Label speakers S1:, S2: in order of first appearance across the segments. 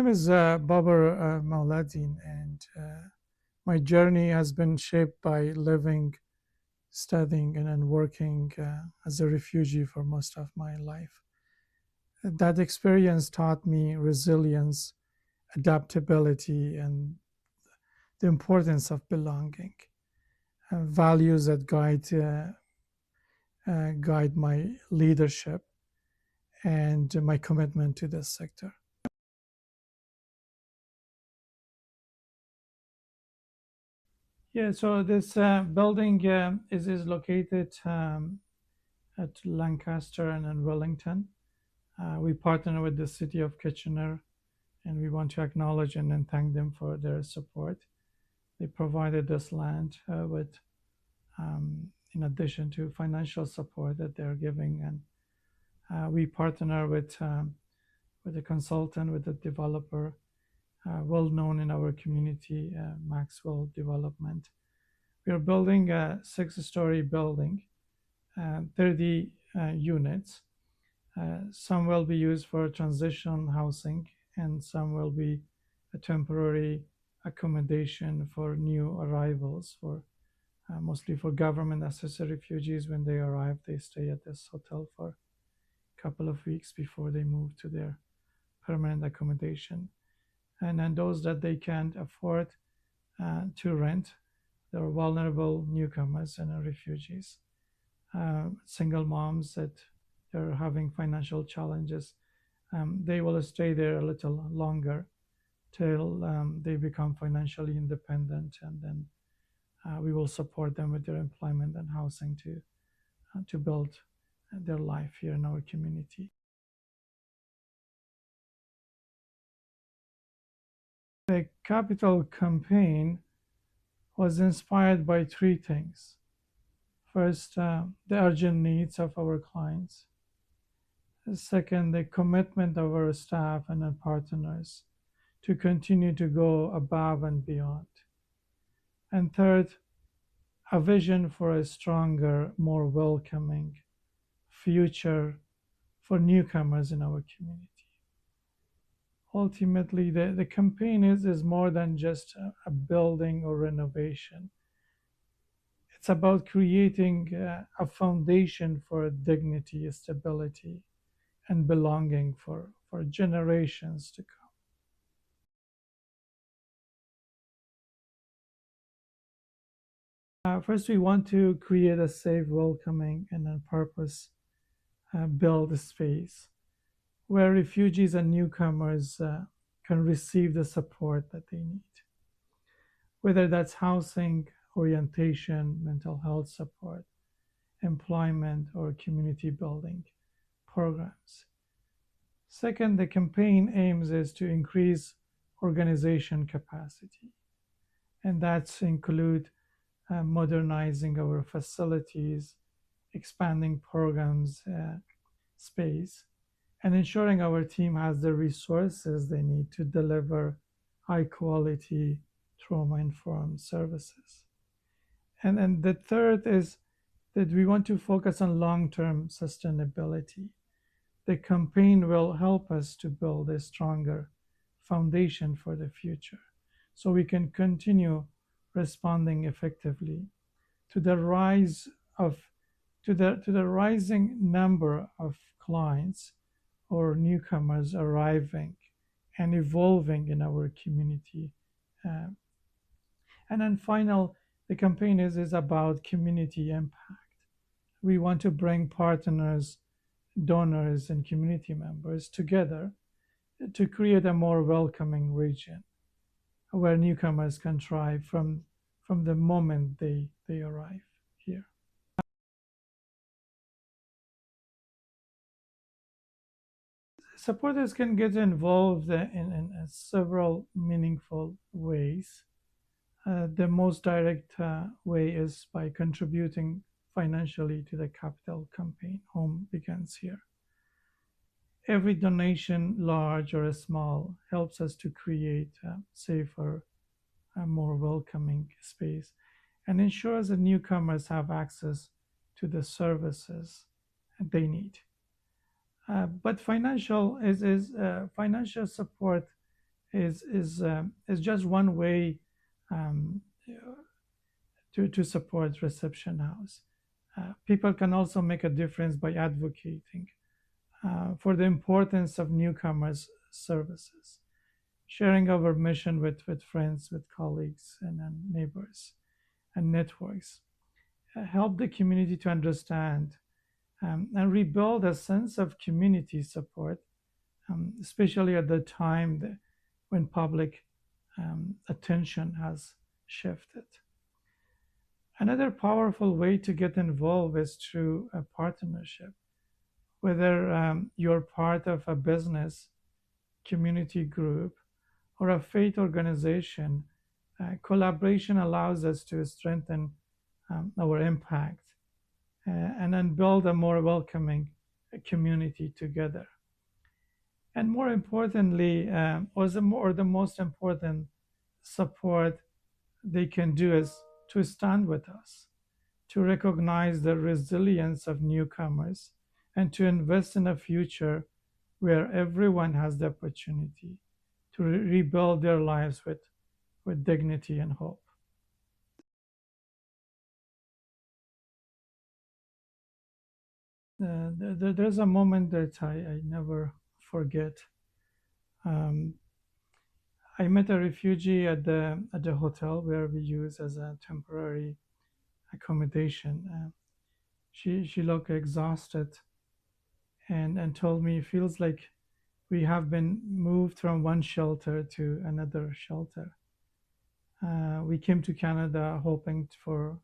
S1: is Babar Mauladin, and my journey has been shaped by living, studying, and then working as a refugee for most of my life. That experience taught me resilience, adaptability, and the importance of belonging, values that guide my leadership and my commitment to this sector. Yeah, so this building is located at Lancaster and in Wellington. We partner with the city of Kitchener, and we want to acknowledge and then thank them for their support. They provided this land in addition to financial support that they're giving, and we partner with a consultant, with a developer, well known in our community, Maxwell Development. We are building a six-story building, 30 units. Some will be used for transition housing, and some will be a temporary accommodation for new arrivals, for mostly for government assisted refugees. When they arrive, they stay at this hotel for a couple of weeks before they move to their permanent accommodation. And then those that they can't afford to rent, they're vulnerable newcomers and refugees, single moms that they're having financial challenges. They will stay there a little longer till they become financially independent, and then we will support them with their employment and housing to build their life here in our community. The capital campaign was inspired by three things. First, the urgent needs of our clients. Second, the commitment of our staff and our partners to continue to go above and beyond. And third, a vision for a stronger, more welcoming future for newcomers in our community. Ultimately, the campaign is more than just a building or renovation. It's about creating a foundation for dignity, stability, and belonging for generations to come. First, we want to create a safe, welcoming, and a purpose build space where refugees and newcomers can receive the support that they need, whether that's housing, orientation, mental health support, employment, or community building programs. Second, the campaign aims is to increase organization capacity, and that's include modernizing our facilities, expanding programs space, and ensuring our team has the resources they need to deliver high quality trauma-informed services. And then the third is that we want to focus on long-term sustainability. The campaign will help us to build a stronger foundation for the future so we can continue responding effectively to the rise of to the rising number of clients or newcomers arriving and evolving in our community. Uh, and then final, the campaign is about community impact. We want to bring partners, donors, and community members together to create a more welcoming region where newcomers can thrive from the moment they arrive here. Supporters can get involved in several meaningful ways. The most direct way is by contributing financially to the capital campaign. Home begins here. Every donation, large or small, helps us to create a safer, a more welcoming space and ensures that newcomers have access to the services they need. But financial support is just one way um, to support reception house. People can also make a difference by advocating for the importance of newcomers services, sharing our mission with friends, with colleagues, and neighbors and networks. Help the community to understand and rebuild a sense of community support, especially at the time when public attention has shifted. Another powerful way to get involved is through a partnership. Whether you're part of a business, community group, or a faith organization, collaboration allows us to strengthen our impact and then build a more welcoming community together. And more importantly, or the most important support they can do is to stand with us, to recognize the resilience of newcomers, and to invest in a future where everyone has the opportunity to rebuild their lives with dignity and hope. There's a moment that I never forget. Um, I met a refugee at the hotel where we use as a temporary accommodation. She looked exhausted and told me it feels like we have been moved from one shelter to another shelter. We came to Canada hoping for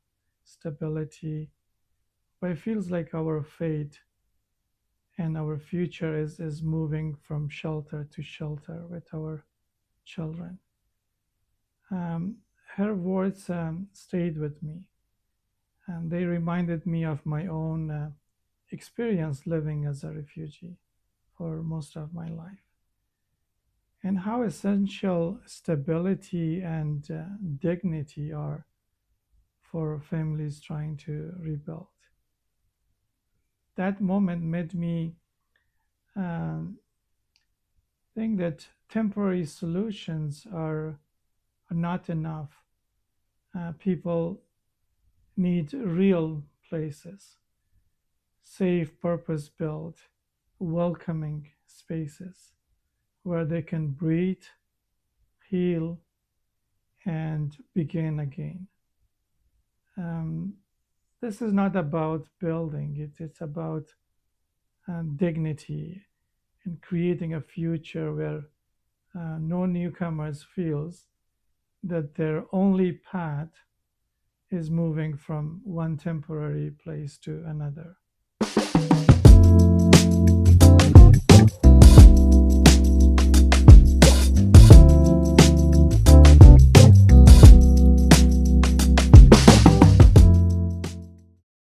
S1: stability, but it feels like our fate and our future is moving from shelter to shelter with our children. Um, Her words stayed with me, and they reminded me of my own experience living as a refugee for most of my life, and how essential stability and dignity are for families trying to rebuild. That moment made me um, think that temporary solutions are not enough. People need real places, safe, purpose built, welcoming spaces where they can breathe, heal, and begin again. Um, this is not about building, it's about dignity and creating a future where no newcomers feels that their only path is moving from one temporary place to another.